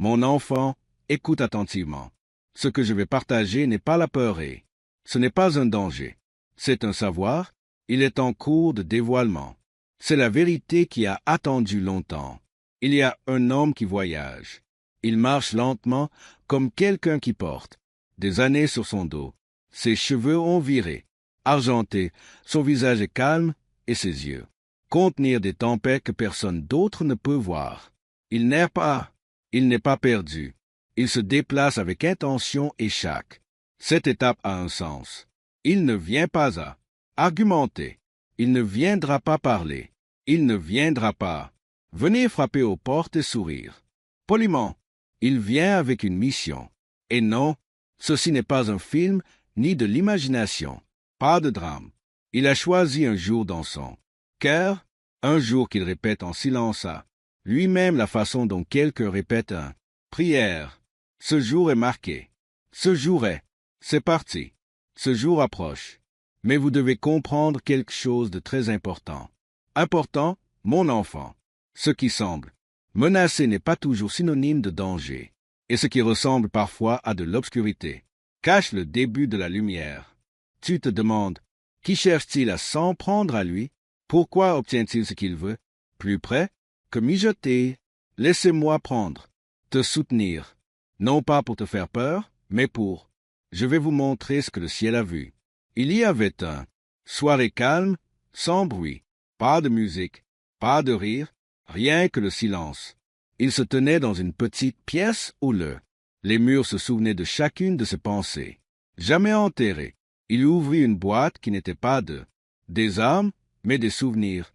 Mon enfant, écoute attentivement. Ce que je vais partager n'est pas la peur et ce n'est pas un danger. C'est un savoir, il est en cours de dévoilement. C'est la vérité qui a attendu longtemps. Il y a un homme qui voyage. Il marche lentement comme quelqu'un qui porte des années sur son dos. Ses cheveux ont viré, argentés, son visage est calme et ses yeux contenir des tempêtes que personne d'autre ne peut voir. Il n'erre pas, il n'est pas perdu. Il se déplace avec intention et chaque. Cette étape a un sens. Il ne vient pas à argumenter. Il ne viendra pas parler. Il ne viendra pas venir frapper aux portes et sourire. Poliment, il vient avec une mission. Et non, ceci n'est pas un film ni de l'imagination. Pas de drame. Il a choisi un jour dans son cœur, un jour qu'il répète en silence à lui-même la façon dont quelqu'un répète une prière. Ce jour est marqué. Ce jour est. C'est parti. Ce jour approche. Mais vous devez comprendre quelque chose de très important. Important, mon enfant. Ce qui semble menacé n'est pas toujours synonyme de danger. Et ce qui ressemble parfois à de l'obscurité cache le début de la lumière. Tu te demandes, qui cherche-t-il à s'en prendre à lui? Pourquoi obtient-il ce qu'il veut? Plus près que mijoter. Laissez-moi prendre, te soutenir, non pas pour te faire peur, mais pour. Je vais vous montrer ce que le ciel a vu. Il y avait un soirée calme, sans bruit, pas de musique, pas de rire, rien que le silence. Il se tenait dans une petite pièce où les murs se souvenaient de chacune de ses pensées. Jamais enterré, il ouvrit une boîte qui n'était pas des armes, mais des souvenirs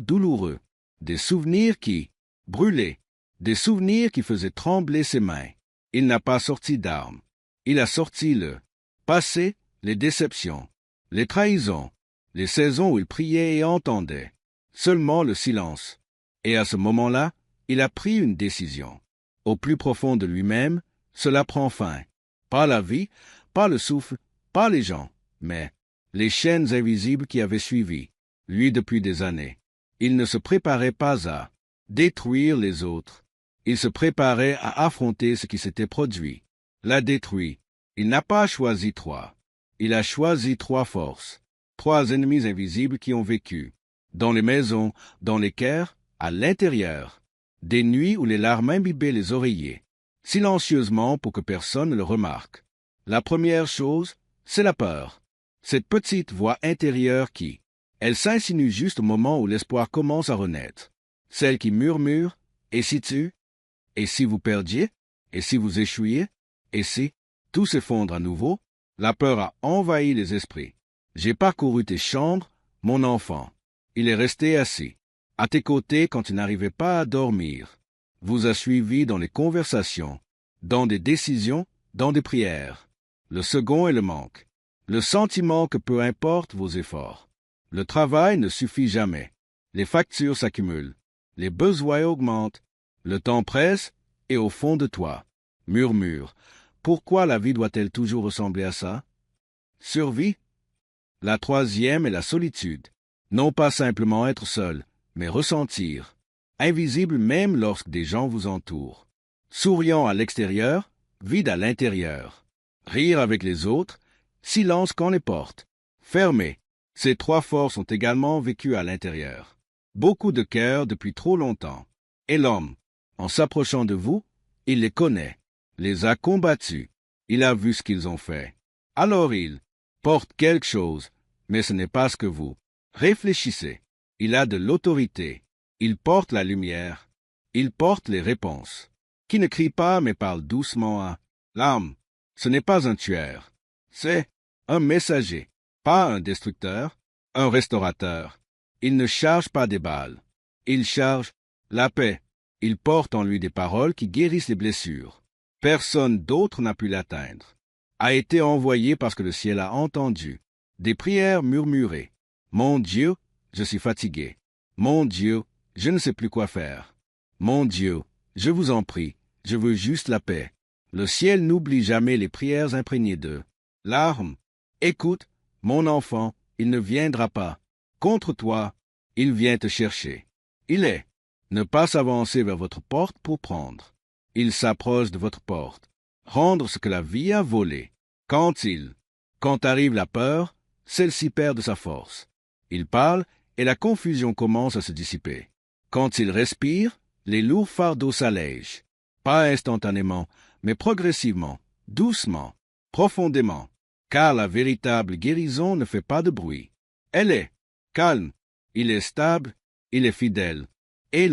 douloureux, des souvenirs qui brûlaient, des souvenirs qui faisaient trembler ses mains. Il n'a pas sorti d'armes. Il a sorti le passé, les déceptions, les trahisons, les saisons où il priait et entendait, seulement le silence. Et à ce moment-là, il a pris une décision. Au plus profond de lui-même, cela prend fin. Pas la vie, pas le souffle, pas les gens, mais les chaînes invisibles qui avaient suivi lui depuis des années. Il ne se préparait pas à détruire les autres. Il se préparait à affronter ce qui s'était produit. L'a détruit. Il n'a pas choisi trois. Il a choisi trois forces, trois ennemis invisibles qui ont vécu, dans les maisons, dans les cœurs, à l'intérieur, des nuits où les larmes imbibaient les oreillers, silencieusement pour que personne ne le remarque. La première chose, c'est la peur. Cette petite voix intérieure qui, elle s'insinue juste au moment où l'espoir commence à renaître. Celle qui murmure, et si vous perdiez, et si vous échouiez, et si tout s'effondre à nouveau, la peur a envahi les esprits. J'ai parcouru tes chambres, mon enfant. Il est resté assis, à tes côtés quand tu n'arrivais pas à dormir. Vous a suivi dans les conversations, dans des décisions, dans des prières. Le second est le manque. Le sentiment que peu importe vos efforts, le travail ne suffit jamais. Les factures s'accumulent, les besoins augmentent, le temps presse et au fond de toi, murmure, pourquoi la vie doit-elle toujours ressembler à ça? Survie. La troisième est la solitude. Non pas simplement être seul, mais ressentir. Invisible même lorsque des gens vous entourent. Souriant à l'extérieur, vide à l'intérieur. Rire avec les autres, silence quand les portes fermées. Ces trois forces sont également vécues à l'intérieur. Beaucoup de cœurs depuis trop longtemps. Et l'homme, en s'approchant de vous, il les connaît, les a combattus, il a vu ce qu'ils ont fait. Alors il porte quelque chose, mais ce n'est pas ce que vous réfléchissez. Il a de l'autorité, il porte la lumière, il porte les réponses. Qui ne crie pas mais parle doucement à l'âme. Ce n'est pas un tueur, c'est un messager, pas un destructeur, un restaurateur. Il ne charge pas des balles, il charge la paix. Il porte en lui des paroles qui guérissent les blessures. Personne d'autre n'a pu l'atteindre. A été envoyé parce que le ciel a entendu. Des prières murmurées. Mon Dieu, je suis fatigué. Mon Dieu, je ne sais plus quoi faire. Mon Dieu, je vous en prie, je veux juste la paix. Le ciel n'oublie jamais les prières imprégnées de larmes. Écoute, mon enfant, il ne viendra pas. Contre toi, il vient te chercher. Il est. Ne pas s'avancer vers votre porte pour prendre. Il s'approche de votre porte. Rendre ce que la vie a volé. Quand arrive la peur, celle-ci perd de sa force. Il parle et la confusion commence à se dissiper. Quand il respire, les lourds fardeaux s'allègent. Pas instantanément, mais progressivement, doucement, profondément. Car la véritable guérison ne fait pas de bruit. Elle est calme, il est stable, il est fidèle. Et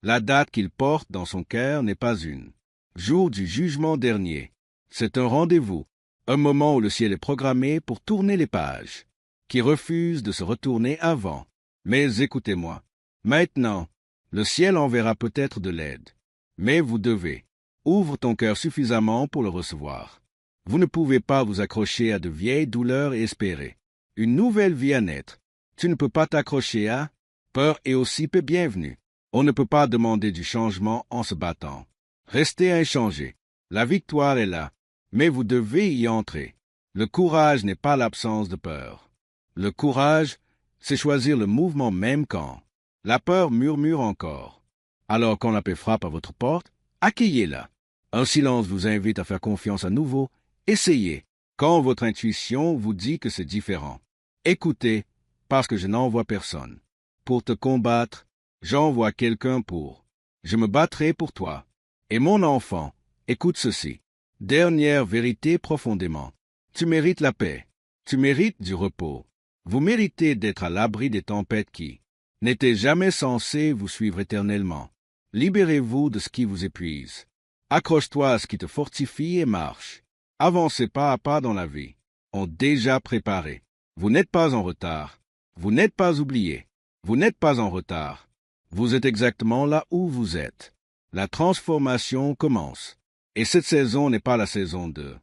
la date qu'il porte dans son cœur n'est pas une jour du jugement dernier. C'est un rendez-vous, un moment où le ciel est programmé pour tourner les pages, qui refuse de se retourner avant. Mais écoutez-moi, maintenant, le ciel enverra peut-être de l'aide, mais vous devez. Ouvre ton cœur suffisamment pour le recevoir. Vous ne pouvez pas vous accrocher à de vieilles douleurs et espérer une nouvelle vie à naître. Tu ne peux pas t'accrocher à peur et aussi paix bienvenue. On ne peut pas demander du changement en se battant. Restez inchangé. La victoire est là, mais vous devez y entrer. Le courage n'est pas l'absence de peur. Le courage, c'est choisir le mouvement même quand la peur murmure encore. Alors quand la paix frappe à votre porte, accueillez-la. Un silence vous invite à faire confiance à nouveau. Essayez, quand votre intuition vous dit que c'est différent. Écoutez, parce que je n'envoie personne. Pour te combattre, j'envoie quelqu'un pour. Je me battrai pour toi. Et mon enfant, écoute ceci. Dernière vérité profondément. Tu mérites la paix. Tu mérites du repos. Vous méritez d'être à l'abri des tempêtes qui n'étaient jamais censées vous suivre éternellement. Libérez-vous de ce qui vous épuise. Accroche-toi à ce qui te fortifie et marche. Avancez pas à pas dans la vie. On déjà préparé. Vous n'êtes pas en retard. Vous n'êtes pas oublié. Vous n'êtes pas en retard. Vous êtes exactement là où vous êtes. La transformation commence. Et cette saison n'est pas la saison de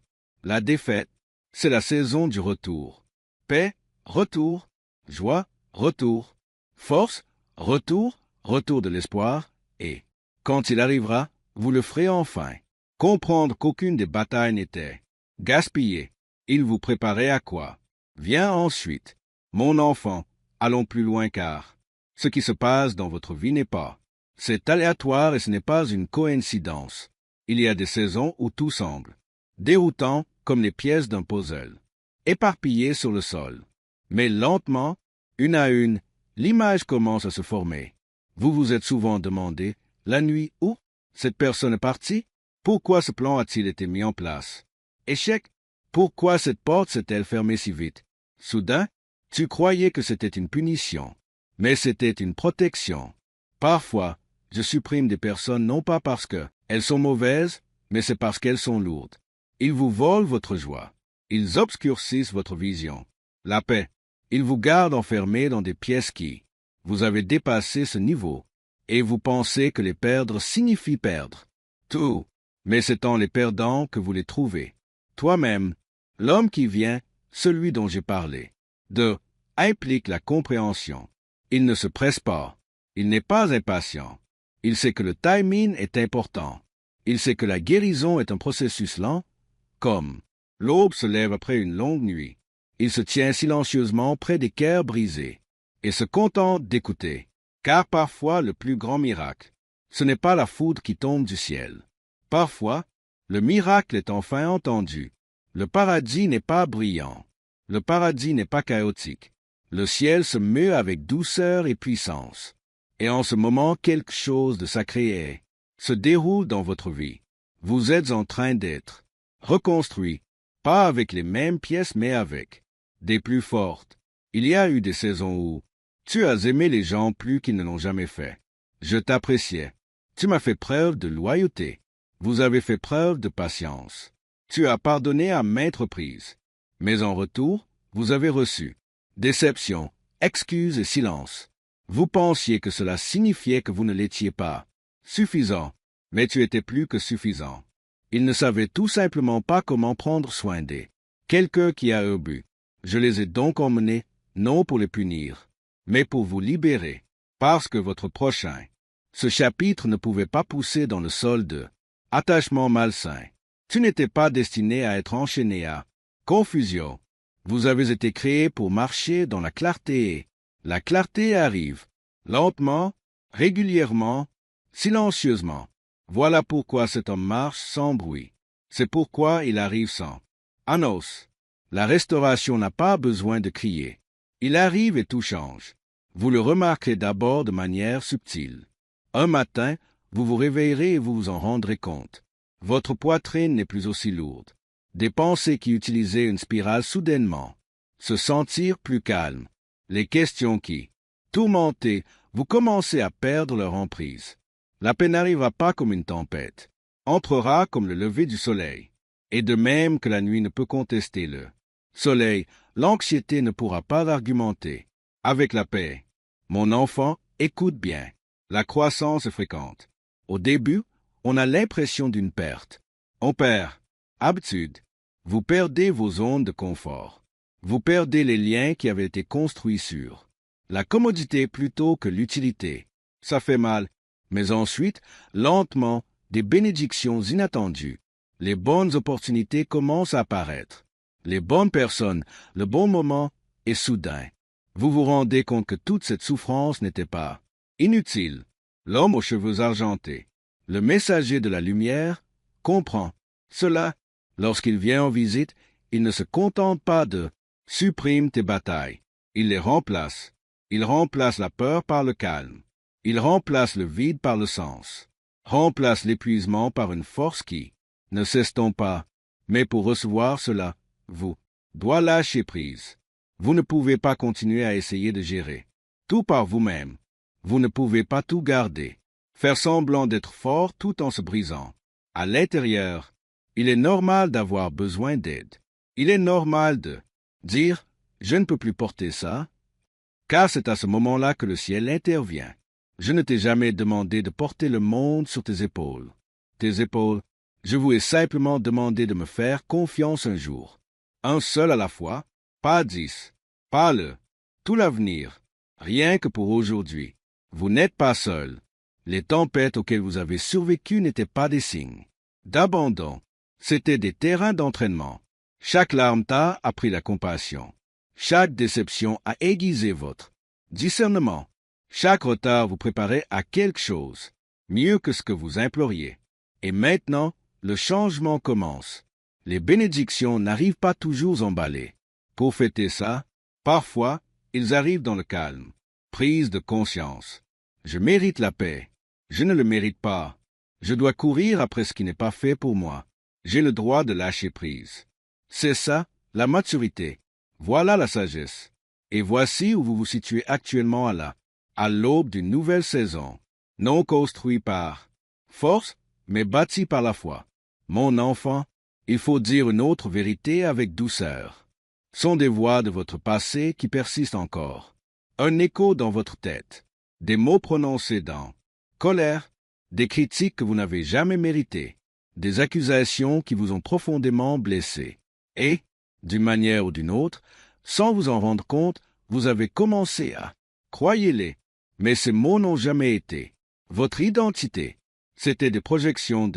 la défaite, c'est la saison du retour. Paix, retour. Joie, retour. Force, retour, retour de l'espoir. Et, quand il arrivera, vous le ferez enfin. Comprendre qu'aucune des batailles n'était gaspillée. Il vous préparait à quoi? Viens ensuite. Mon enfant, allons plus loin car ce qui se passe dans votre vie n'est pas. C'est aléatoire et ce n'est pas une coïncidence. Il y a des saisons où tout semble déroutant comme les pièces d'un puzzle, éparpillées sur le sol. Mais lentement, une à une, l'image commence à se former. Vous vous êtes souvent demandé, la nuit, où cette personne est partie? Pourquoi ce plan a-t-il été mis en place? Échec, pourquoi cette porte s'est-elle fermée si vite? Soudain, tu croyais que c'était une punition, mais c'était une protection. Parfois, je supprime des personnes non pas parce qu'elles sont mauvaises, mais c'est parce qu'elles sont lourdes. Ils vous volent votre joie. Ils obscurcissent votre vision. La paix. Ils vous gardent enfermés dans des pièces qui vous avez dépassé ce niveau, et vous pensez que les perdre signifie perdre tout. Mais c'est en les perdant que vous les trouvez. Toi-même, l'homme qui vient, celui dont j'ai parlé, implique la compréhension. Il ne se presse pas. Il n'est pas impatient. Il sait que le timing est important. Il sait que la guérison est un processus lent, comme l'aube se lève après une longue nuit. Il se tient silencieusement près des cœurs brisés et se contente d'écouter. Car parfois le plus grand miracle, ce n'est pas la foudre qui tombe du ciel. Parfois, le miracle est enfin entendu. Le paradis n'est pas brillant. Le paradis n'est pas chaotique. Le ciel se meut avec douceur et puissance. Et en ce moment, quelque chose de sacré se déroule dans votre vie. Vous êtes en train d'être reconstruit, pas avec les mêmes pièces, mais avec des plus fortes. Il y a eu des saisons où tu as aimé les gens plus qu'ils ne l'ont jamais fait. Je t'appréciais. Tu m'as fait preuve de loyauté. Vous avez fait preuve de patience. Tu as pardonné à maintes reprises. Mais en retour, vous avez reçu déception, excuses et silence. Vous pensiez que cela signifiait que vous ne l'étiez pas suffisant, mais tu étais plus que suffisant. Ils ne savaient tout simplement pas comment prendre soin d'eux. Quelqu'un qui a un but. Je les ai donc emmenés, non pour les punir, mais pour vous libérer, parce que votre prochain. Ce chapitre ne pouvait pas pousser dans le sol de attachement malsain. Tu n'étais pas destiné à être enchaîné à confusion. Vous avez été créé pour marcher dans la clarté. La clarté arrive, lentement, régulièrement, silencieusement. Voilà pourquoi cet homme marche sans bruit. C'est pourquoi il arrive sans. Anos. La restauration n'a pas besoin de crier. Il arrive et tout change. Vous le remarquerez d'abord de manière subtile. Un matin, vous vous réveillerez et vous vous en rendrez compte. Votre poitrine n'est plus aussi lourde. Des pensées qui utilisaient une spirale soudainement. Se sentir plus calme. Les questions qui, tourmentées, vous commencez à perdre leur emprise. La paix n'arrivera pas comme une tempête. Entrera comme le lever du soleil. Et de même que la nuit ne peut contester le soleil, l'anxiété ne pourra pas argumenter. Avec la paix, mon enfant, écoute bien. La croissance est fréquente. Au début, on a l'impression d'une perte. On perd habitude. Vous perdez vos zones de confort. Vous perdez les liens qui avaient été construits sur la commodité plutôt que l'utilité. Ça fait mal. Mais ensuite, lentement, des bénédictions inattendues. Les bonnes opportunités commencent à apparaître. Les bonnes personnes, le bon moment, et soudain, vous vous rendez compte que toute cette souffrance n'était pas inutile. L'homme aux cheveux argentés, le messager de la lumière, comprend cela. Lorsqu'il vient en visite, il ne se contente pas de « supprime tes batailles ». Il les remplace. Il remplace la peur par le calme. Il remplace le vide par le sens. Remplace l'épuisement par une force qui ne s'estompe pas. Mais pour recevoir cela, vous doit lâcher prise. Vous ne pouvez pas continuer à essayer de gérer tout par vous-même. Vous ne pouvez pas tout garder. Faire semblant d'être fort tout en se brisant. À l'intérieur, il est normal d'avoir besoin d'aide. Il est normal de dire « je ne peux plus porter ça », car c'est à ce moment-là que le ciel intervient. Je ne t'ai jamais demandé de porter le monde sur tes épaules. Tes épaules, je vous ai simplement demandé de me faire confiance un jour. Un seul à la fois, pas 10, pas tout l'avenir, rien que pour aujourd'hui. Vous n'êtes pas seul. Les tempêtes auxquelles vous avez survécu n'étaient pas des signes d'abandon, c'étaient des terrains d'entraînement. Chaque larme t'a appris la compassion. Chaque déception a aiguisé votre discernement. Chaque retard vous préparait à quelque chose, mieux que ce que vous imploriez. Et maintenant, le changement commence. Les bénédictions n'arrivent pas toujours emballées. Pour fêter ça, parfois, ils arrivent dans le calme. Prise de conscience. Je mérite la paix. Je ne le mérite pas. Je dois courir après ce qui n'est pas fait pour moi. J'ai le droit de lâcher prise. C'est ça, la maturité. Voilà la sagesse. Et voici où vous vous situez actuellement à l'aube d'une nouvelle saison, non construite par force, mais bâtie par la foi. Mon enfant, il faut dire une autre vérité avec douceur. Sont des voix de votre passé qui persistent encore. Un écho dans votre tête. Des mots prononcés dans colère, des critiques que vous n'avez jamais méritées, des accusations qui vous ont profondément blessé. Et, d'une manière ou d'une autre, sans vous en rendre compte, vous avez commencé à, croyez-les, mais ces mots n'ont jamais été votre identité. C'étaient des projections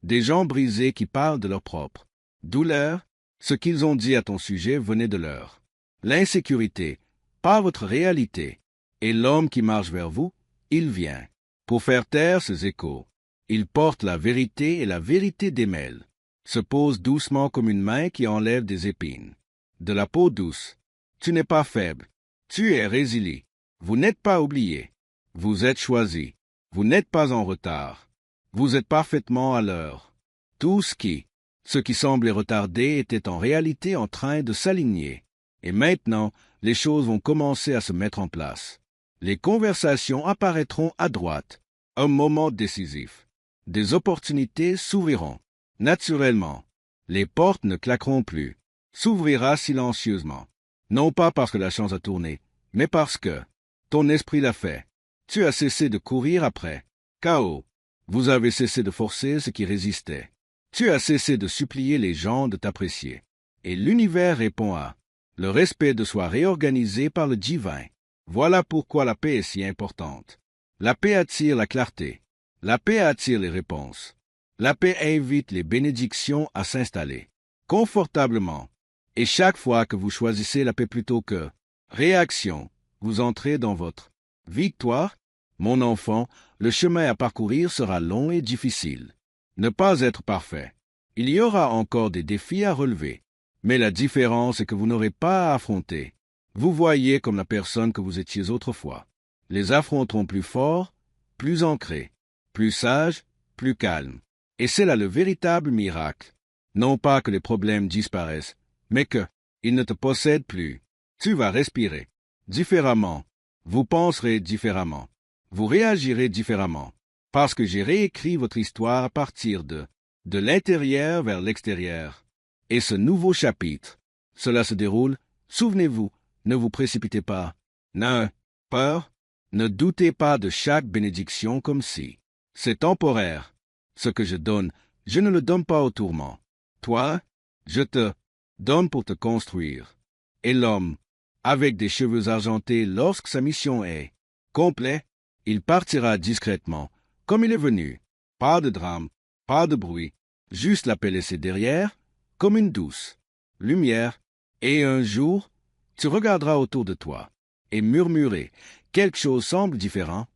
des gens brisés qui parlent de leur propre douleur. Ce qu'ils ont dit à ton sujet venait de leur l'insécurité, pas votre réalité. Et l'homme qui marche vers vous, il vient pour faire taire ces échos. Il porte la vérité et la vérité démêle. Se pose doucement comme une main qui enlève des épines. De la peau douce. Tu n'es pas faible. Tu es résilient. Vous n'êtes pas oublié. Vous êtes choisi. Vous n'êtes pas en retard. Vous êtes parfaitement à l'heure. Tout ce qui semblait retardé était en réalité en train de s'aligner. Et maintenant, les choses vont commencer à se mettre en place. Les conversations apparaîtront à droite. Un moment décisif. Des opportunités s'ouvriront. Naturellement, les portes ne claqueront plus. S'ouvrira silencieusement. Non pas parce que la chance a tourné, mais parce que ton esprit l'a fait. Tu as cessé de courir après. Chaos. Vous avez cessé de forcer ce qui résistait. Tu as cessé de supplier les gens de t'apprécier. Et l'univers répond à le respect de soi réorganisé par le divin. Voilà pourquoi la paix est si importante. La paix attire la clarté. La paix attire les réponses. La paix invite les bénédictions à s'installer confortablement. Et chaque fois que vous choisissez la paix plutôt que réaction, vous entrez dans votre victoire. Mon enfant, le chemin à parcourir sera long et difficile. Ne pas être parfait. Il y aura encore des défis à relever. Mais la différence est que vous n'aurez pas à affronter. Vous voyez comme la personne que vous étiez autrefois. Les affronteront plus forts, plus ancrés, plus sages, plus calmes. Et c'est là le véritable miracle. Non pas que les problèmes disparaissent, mais que ils ne te possèdent plus. Tu vas respirer différemment. Vous penserez différemment. Vous réagirez différemment. Parce que j'ai réécrit votre histoire à partir de l'intérieur vers l'extérieur. Et ce nouveau chapitre, cela se déroule, souvenez-vous, ne vous précipitez pas. Ne peur, ne doutez pas de chaque bénédiction comme si c'est temporaire. Ce que je donne, je ne le donne pas au tourment. Toi, je te donne pour te construire. Et l'homme, avec des cheveux argentés, lorsque sa mission est complète, il partira discrètement, comme il est venu. Pas de drame, pas de bruit, juste la paix laissée derrière, comme une douce lumière. Et un jour, tu regarderas autour de toi et murmurer, quelque chose semble différent,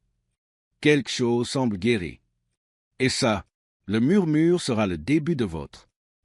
quelque chose semble guéri. Et ça, le murmure sera le début de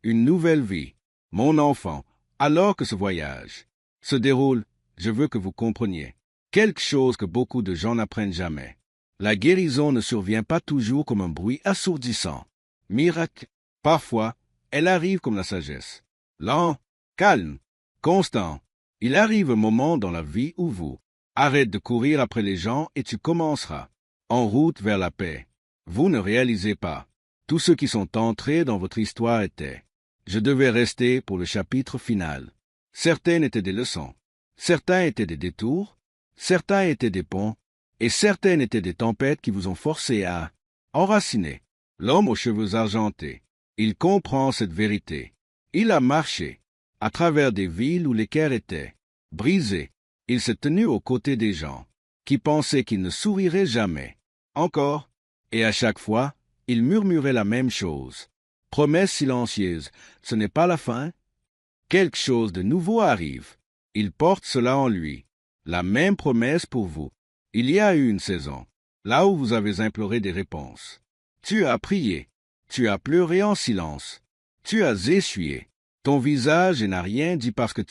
une nouvelle vie. Mon enfant, alors que ce voyage se déroule, je veux que vous compreniez quelque chose que beaucoup de gens n'apprennent jamais. La guérison ne survient pas toujours comme un bruit assourdissant. Miracle, parfois, elle arrive comme la sagesse. Lent, calme, constant. Il arrive un moment dans la vie où vous arrête de courir après les gens et tu commenceras en route vers la paix. Vous ne réalisez pas. Tous ceux qui sont entrés dans votre histoire étaient. Je devais rester pour le chapitre final. Certaines étaient des leçons. Certains étaient des détours. Certains étaient des ponts. Et certaines étaient des tempêtes qui vous ont forcé à enraciner. L'homme aux cheveux argentés, il comprend cette vérité. Il a marché à travers des villes où les cœurs étaient brisés. Il s'est tenu aux côtés des gens qui pensaient qu'ils ne souriraient jamais. Encore, et à chaque fois, il murmurait la même chose. Promesse silencieuse, ce n'est pas la fin. Quelque chose de nouveau arrive. Il porte cela en lui. La même promesse pour vous. Il y a eu une saison, là où vous avez imploré des réponses. Tu as prié, tu as pleuré en silence, tu as essuyé ton visage et n'as rien dit parce que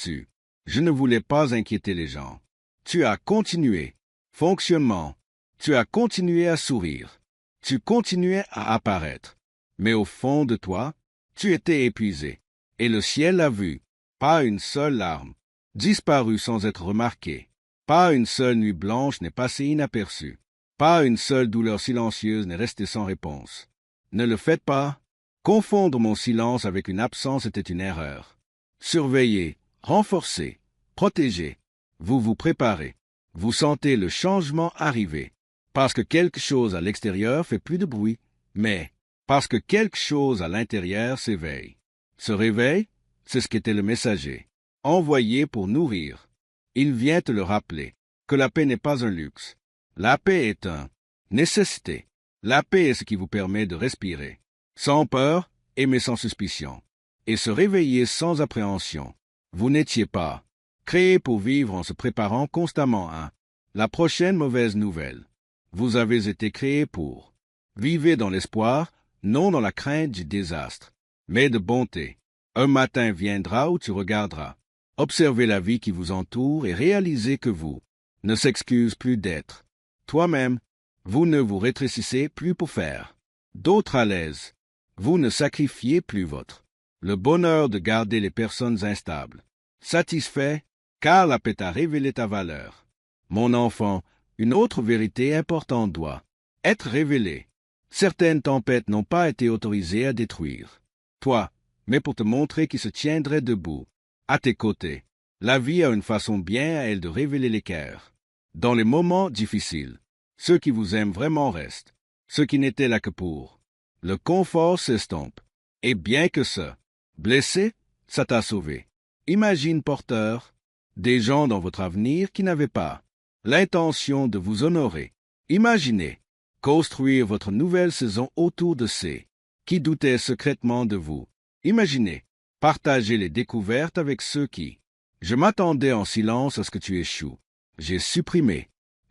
je ne voulais pas inquiéter les gens. Tu as continué, fonctionnement, tu as continué à sourire, tu continuais à apparaître. Mais au fond de toi, tu étais épuisé, et le ciel l'a vu, pas une seule larme, disparue sans être remarquée. Pas une seule nuit blanche n'est passée inaperçue. Pas une seule douleur silencieuse n'est restée sans réponse. Ne le faites pas. Confondre mon silence avec une absence était une erreur. Surveillez, renforcez, protégez. Vous vous préparez. Vous sentez le changement arriver. Parce que quelque chose à l'extérieur fait plus de bruit, mais parce que quelque chose à l'intérieur s'éveille. Ce réveil, c'est ce qu'était le messager, envoyé pour nourrir. Il vient te le rappeler, que la paix n'est pas un luxe. La paix est une nécessité. La paix est ce qui vous permet de respirer, sans peur, aimer sans suspicion, et se réveiller sans appréhension. Vous n'étiez pas créé pour vivre en se préparant constamment à la prochaine mauvaise nouvelle. Vous avez été créé pour vivre dans l'espoir, non dans la crainte du désastre, mais de bonté. Un matin viendra où tu regarderas. Observez la vie qui vous entoure et réalisez que vous ne s'excuse plus d'être toi-même. Vous ne vous rétrécissez plus pour faire d'autres à l'aise. Vous ne sacrifiez plus le bonheur de garder les personnes instables. Satisfait, car la paix t'a révélé ta valeur. Mon enfant, une autre vérité importante doit être révélée. Certaines tempêtes n'ont pas été autorisées à détruire toi, mais pour te montrer qui se tiendrait debout à tes côtés. La vie a une façon bien à elle de révéler les cœurs. Dans les moments difficiles, ceux qui vous aiment vraiment restent. Ceux qui n'étaient là que pour le confort s'estompe. Et bien que ça, blessé, ça t'a sauvé. Imagine porteur, des gens dans votre avenir qui n'avaient pas l'intention de vous honorer. Imaginez construire votre nouvelle saison autour de ces qui doutaient secrètement de vous. Imaginez partager les découvertes avec ceux qui. Je m'attendais en silence à ce que tu échoues. J'ai supprimé.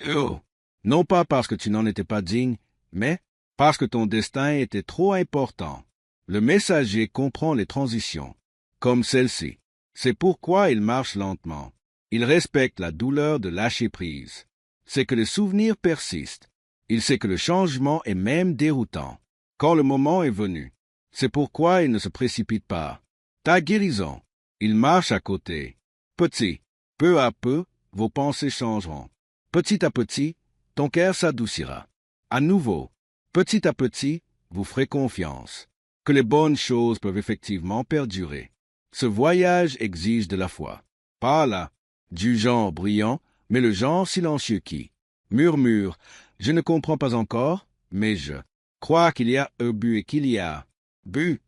Oh, Non pas parce que tu n'en étais pas digne, mais parce que ton destin était trop important. Le messager comprend les transitions, comme celle-ci. C'est pourquoi il marche lentement. Il respecte la douleur de lâcher prise. C'est que les souvenirs persistent. Il sait que le changement est même déroutant, quand le moment est venu. C'est pourquoi il ne se précipite pas. Ta guérison, il marche à côté. Petit, peu à peu, vos pensées changeront. Petit à petit, ton cœur s'adoucira. À nouveau, petit à petit, vous ferez confiance que les bonnes choses peuvent effectivement perdurer. Ce voyage exige de la foi. Pas là, du genre brillant, mais le genre silencieux qui murmure, je ne comprends pas encore, mais je crois qu'il y a un but et qu'il y a but.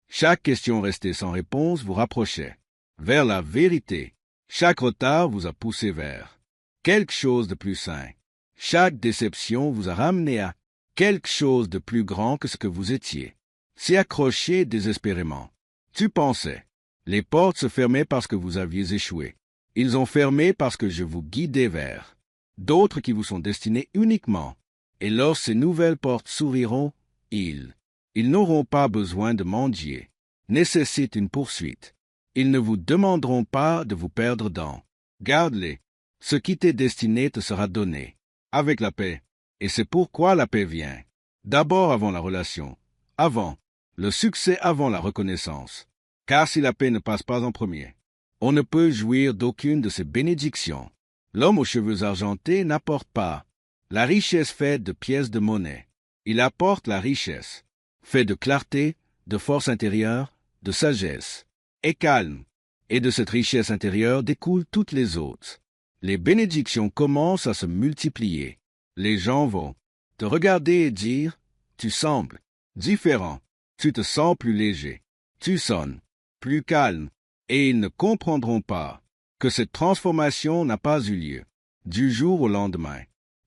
Chaque question restée sans réponse vous rapprochait vers la vérité. Chaque retard vous a poussé vers quelque chose de plus sain. Chaque déception vous a ramené à quelque chose de plus grand que ce que vous étiez. S'y accrocher désespérément. Tu pensais. Les portes se fermaient parce que vous aviez échoué. Ils ont fermé parce que je vous guidais vers d'autres qui vous sont destinés uniquement. Et lorsque ces nouvelles portes s'ouvriront, ils n'auront pas besoin de mendier, nécessitent une poursuite. Ils ne vous demanderont pas de vous perdre dans. Garde-les. Ce qui t'est destiné te sera donné, avec la paix. Et c'est pourquoi la paix vient. D'abord avant la relation, avant le succès, avant la reconnaissance. Car si la paix ne passe pas en premier, on ne peut jouir d'aucune de ces bénédictions. L'homme aux cheveux argentés n'apporte pas la richesse faite de pièces de monnaie. Il apporte la richesse, faite de clarté, de force intérieure, de sagesse et calme. Et de cette richesse intérieure découlent toutes les autres. Les bénédictions commencent à se multiplier. Les gens vont te regarder et dire, tu sembles différent, tu te sens plus léger, tu sonnes plus calme, et ils ne comprendront pas que cette transformation n'a pas eu lieu du jour au lendemain.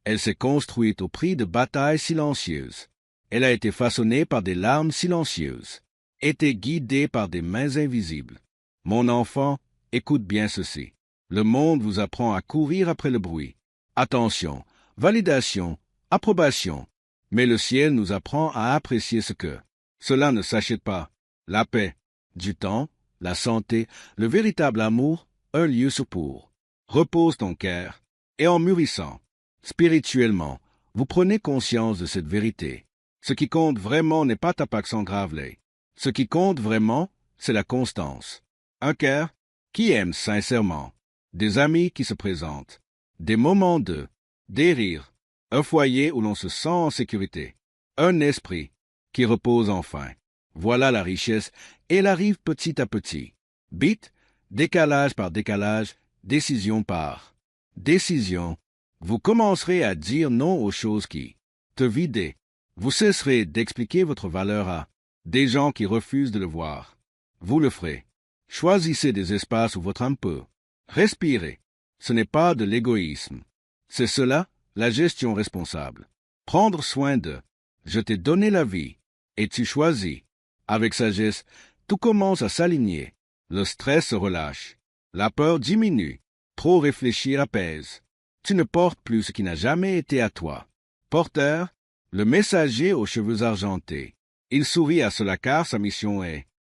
Elle s'est construite au prix de batailles silencieuses. Elle a été façonnée par des larmes silencieuses, été guidée par des mains invisibles. Mon enfant, écoute bien ceci. Le monde vous apprend à courir après le bruit. Attention, validation, approbation. Mais le ciel nous apprend à apprécier ce que cela ne s'achète pas. La paix, du temps, la santé, le véritable amour, un lieu pour. Repose ton cœur, et en mûrissant, spirituellement, vous prenez conscience de cette vérité. Ce qui compte vraiment n'est pas ta pax en gravelé. Ce qui compte vraiment, c'est la constance. Un cœur qui aime sincèrement, des amis qui se présentent, des moments des rires, un foyer où l'on se sent en sécurité, un esprit qui repose enfin. Voilà la richesse, et elle arrive petit à petit. Bit, décalage par décalage, décision par décision. Vous commencerez à dire non aux choses qui te vident. Vous cesserez d'expliquer votre valeur à des gens qui refusent de le voir. Vous le ferez. Choisissez des espaces où votre âme peut respirer. Ce n'est pas de l'égoïsme. C'est cela, la gestion responsable. Prendre soin de. Je t'ai donné la vie, et tu choisis. Avec sagesse, tout commence à s'aligner. Le stress se relâche. La peur diminue. Trop réfléchir apaise. Tu ne portes plus ce qui n'a jamais été à toi. Porteur, le messager aux cheveux argentés. Il sourit à cela car sa mission est